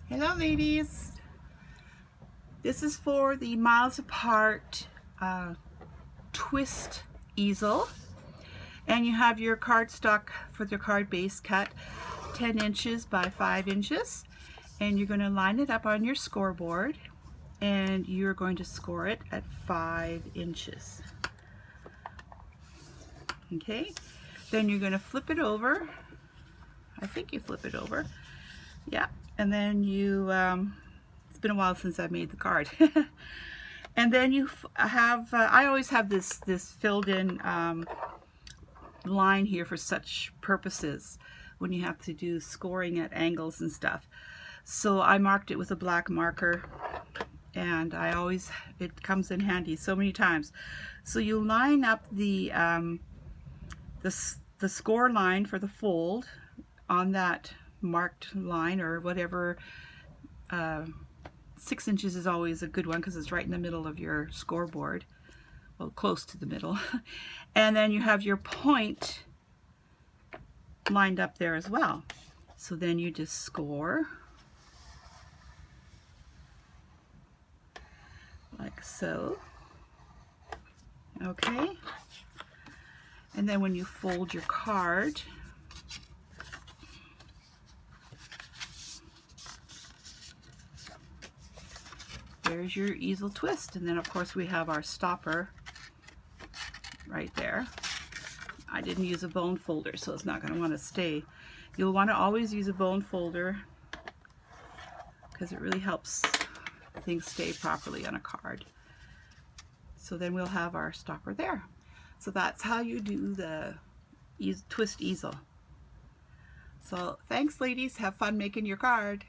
Hello ladies, this is for the Miles Apart twist easel, and you have your cardstock for the card base cut 10 inches by 5 inches, and you're going to line it up on your scoreboard and you're going to score it at 5 inches. Okay, then you're going to flip it over. I think you flip it over, yeah, and then you it's been a while since I made the card. And then you have I always have this filled in line here for such purposes when you have to do scoring at angles and stuff. So I marked it with a black marker, and it comes in handy so many times. So you line up the score line for the fold on that marked line, or whatever. 6 inches is always a good one because it's right in the middle of your scoreboard, well, close to the middle. And then you have your point lined up there as well. So then you just score like so. Okay, and then when you fold your card, there's your easel twist. And then of course we have our stopper right there. I didn't use a bone folder, so it's not going to want to stay. You'll want to always use a bone folder because it really helps things stay properly on a card. So then we'll have our stopper there. So that's how you do the twist easel. So thanks ladies, have fun making your card.